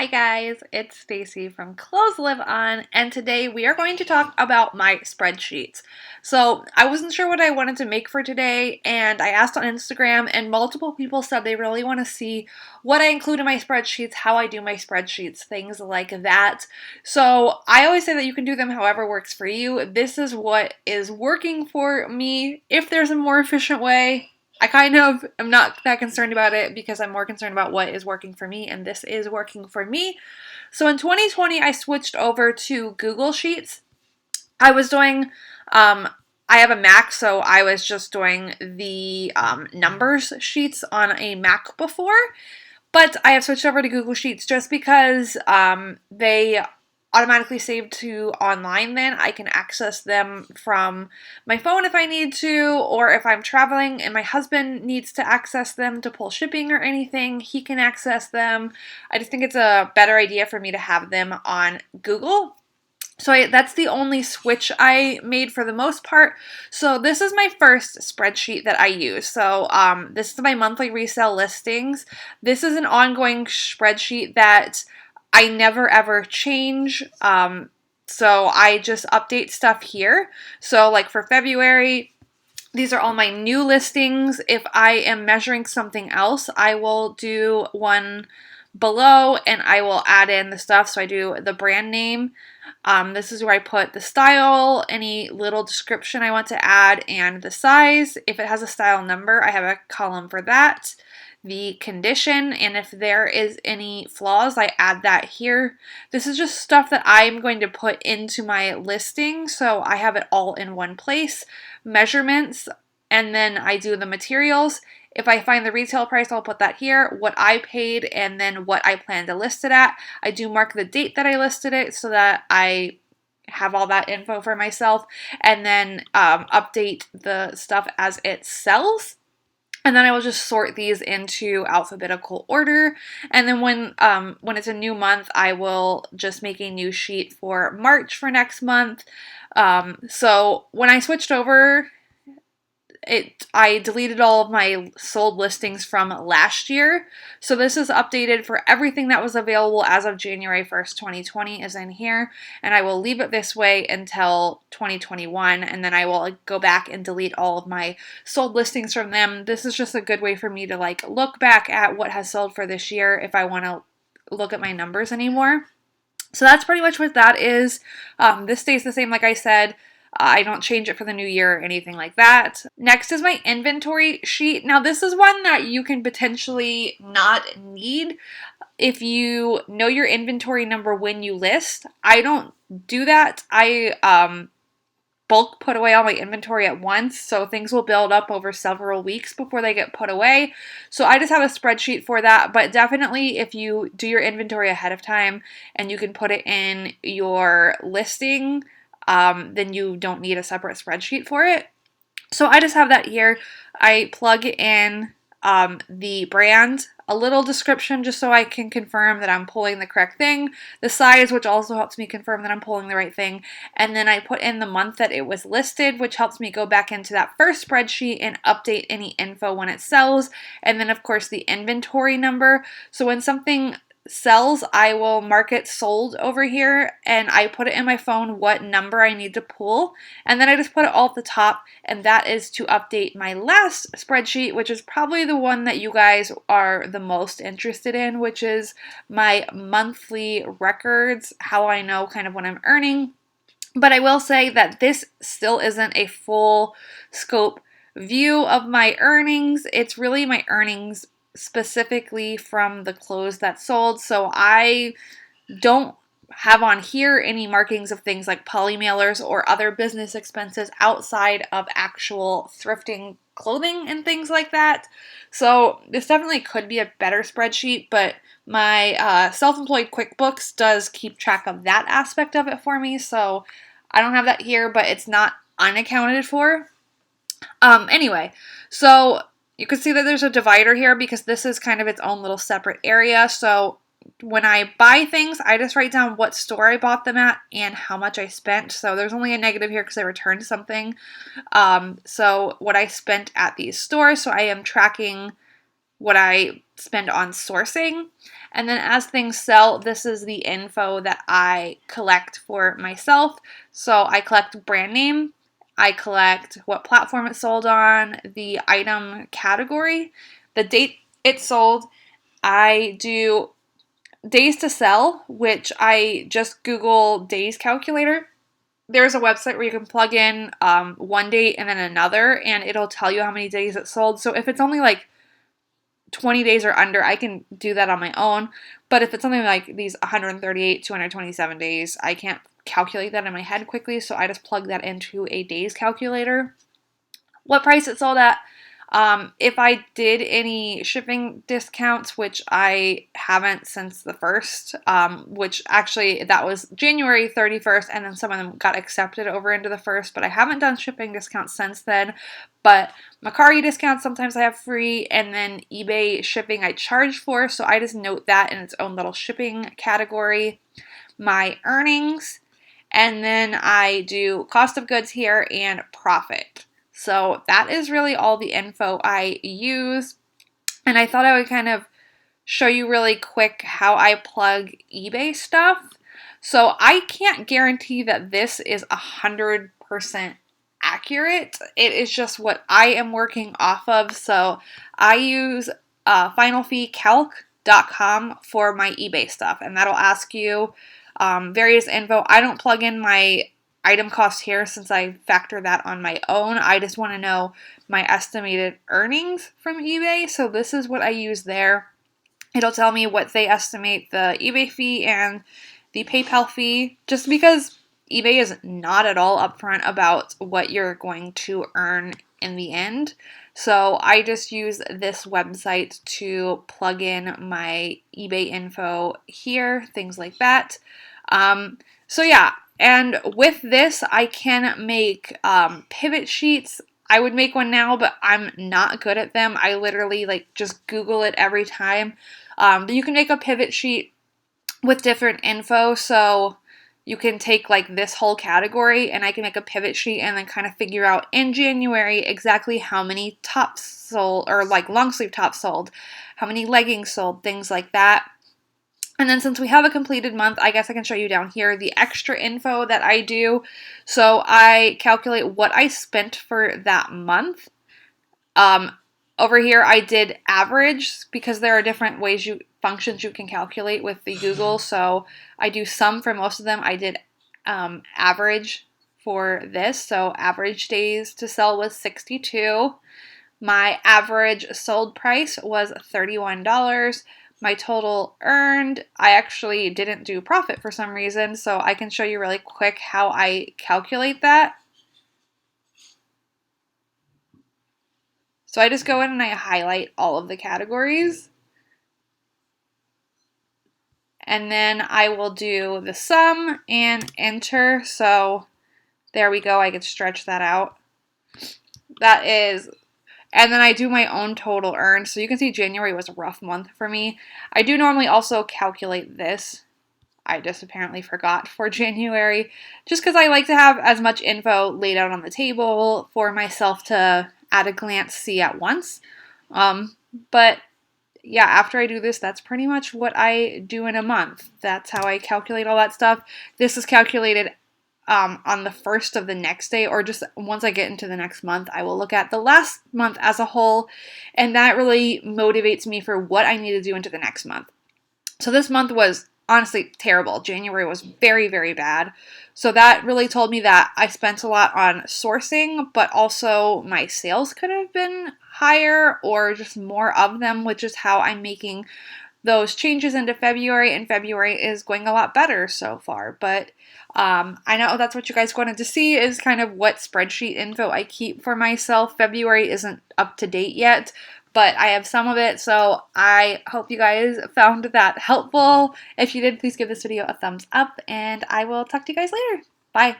Hi guys, it's Stacy from Clothes Live On, and today we are going to talk about my spreadsheets. So I wasn't sure what I wanted to make for today, and I asked on Instagram, and multiple people said they really want to see what I include in my spreadsheets, how I do my spreadsheets, things like that. So I always say that you can do them however works for you. This is what is working for me. If there's a more efficient way, I kind of am not that concerned about it because I'm more concerned about what is working for me, and this is working for me. So in 2020, I switched over to Google Sheets. I was doing, I have a Mac, so I was just doing the numbers sheets on a Mac before, but I have switched over to Google Sheets just because they automatically save to online. Then I can access them from my phone if I need to, or if I'm traveling and my husband needs to access them to pull shipping or anything, he can access them. I just think it's a better idea for me to have them on Google. So that's the only switch I made for the most part. So this is my first spreadsheet that I use. So this is my monthly resale listings. This is an ongoing spreadsheet that I never ever change. So I just update stuff here. So like for February, these are all my new listings. If I am measuring something else, I will do one below and I will add in the stuff. So I do the brand name. This is where I put the style, any little description I want to add, and the size. If it has a style number, I have a column for that. The condition, and if there is any flaws, I add that here. This is just stuff that I'm going to put into my listing, so I have it all in one place. Measurements, and then I do the materials. If I find the retail price, I'll put that here, what I paid, and then what I plan to list it at. I do mark the date that I listed it so that I have all that info for myself, and then update the stuff as it sells. And then I will just sort these into alphabetical order. And then when it's a new month, I will just make a new sheet for March for next month. So when I switched over, I deleted all of my sold listings from last year. So this is updated for everything that was available as of January 1st, 2020 is in here. And I will leave it this way until 2021. And then I will go back and delete all of my sold listings from them. This is just a good way for me to like look back at what has sold for this year if I want to look at my numbers anymore. So that's pretty much what that is. This stays the same, like I said. I don't change it for the new year or anything like that. Next is my inventory sheet. Now this is one that you can potentially not need if you know your inventory number when you list. I don't do that. I bulk put away all my inventory at once, so things will build up over several weeks before they get put away. So I just have a spreadsheet for that, but definitely if you do your inventory ahead of time and you can put it in your listing, then you don't need a separate spreadsheet for it. So I just have that here. I plug in the brand, a little description just so I can confirm that I'm pulling the correct thing, the size, which also helps me confirm that I'm pulling the right thing, and then I put in the month that it was listed, which helps me go back into that first spreadsheet and update any info when it sells, and then of course the inventory number. So when something sells, I will mark it sold over here, and I put it in my phone what number I need to pull, and then I just put it all at the top, and that is to update my last spreadsheet, which is probably the one that you guys are the most interested in, which is my monthly records, how I know kind of what I'm earning. But I will say that this still isn't a full scope view of my earnings. It's really my earnings specifically from the clothes that sold. So I don't have on here any markings of things like poly mailers or other business expenses outside of actual thrifting clothing and things like that. So this definitely could be a better spreadsheet, but my self-employed QuickBooks does keep track of that aspect of it for me. So I don't have that here, but it's not unaccounted for. Anyway, so you can see that there's a divider here because this is kind of its own little separate area. So when I buy things, I just write down what store I bought them at and how much I spent. So there's only a negative here because I returned something. So what I spent at these stores. So I am tracking what I spend on sourcing. And then as things sell, this is the info that I collect for myself. So I collect brand name, I collect what platform it sold on, the item category, the date it sold. I do days to sell, which I just Google days calculator. There's a website where you can plug in one date and then another, and it'll tell you how many days it sold. So if it's only like 20 days or under, I can do that on my own. But if it's something like these 138, 227 days, I can't calculate that in my head quickly, so I just plug that into a days calculator. What price it sold at. If I did any shipping discounts, which I haven't since the 1st, which actually that was January 31st, and then some of them got accepted over into the 1st, but I haven't done shipping discounts since then. But Mercari discounts sometimes I have free, and then eBay shipping I charge for, so I just note that in its own little shipping category. My earnings, and then I do cost of goods here and profit. So that is really all the info I use. And I thought I would kind of show you really quick how I plug eBay stuff. So I can't guarantee that this is 100% accurate. It is just what I am working off of. So I use finalfeecalc.com for my eBay stuff, and that'll ask you various info. I don't plug in my item cost here since I factor that on my own. I just want to know my estimated earnings from eBay. So this is what I use there. It'll tell me what they estimate the eBay fee and the PayPal fee, just because eBay is not at all upfront about what you're going to earn in the end. So I just use this website to plug in my eBay info here, things like that. So yeah, and with this I can make pivot sheets. I would make one now, but I'm not good at them. I literally like just Google it every time. But you can make a pivot sheet with different info, so you can take like this whole category and I can make a pivot sheet and then kind of figure out in January exactly how many tops sold, or like long sleeve tops sold, how many leggings sold, things like that. And then since we have a completed month, I guess I can show you down here the extra info that I do. So I calculate what I spent for that month. Over here I did average, because there are different ways functions you can calculate with the Google. So I do sum for most of them. I did average for this. So average days to sell was 62. My average sold price was $31. My total earned, I actually didn't do profit for some reason, so I can show you really quick how I calculate that. So I just go in and I highlight all of the categories. And then I will do the sum and enter. So there we go, I could stretch that out. That is, and then I do my own total earned. So you can see January was a rough month for me. I do normally also calculate this. I just apparently forgot for January, just because I like to have as much info laid out on the table for myself to at a glance see at once. But yeah, after I do this, that's pretty much what I do in a month. That's how I calculate all that stuff. This is calculated on the 1st of the next day, or just once I get into the next month, I will look at the last month as a whole, and that really motivates me for what I need to do into the next month. So this month was honestly terrible. January was very, very bad. So that really told me that I spent a lot on sourcing, but also my sales could have been higher or just more of them, which is how I'm making those changes into February, and February is going a lot better so far. But I know that's what you guys wanted to see, is kind of what spreadsheet info I keep for myself. February isn't up to date yet, but I have some of it, so I hope you guys found that helpful. If you did, please give this video a thumbs up, and I will talk to you guys later. Bye!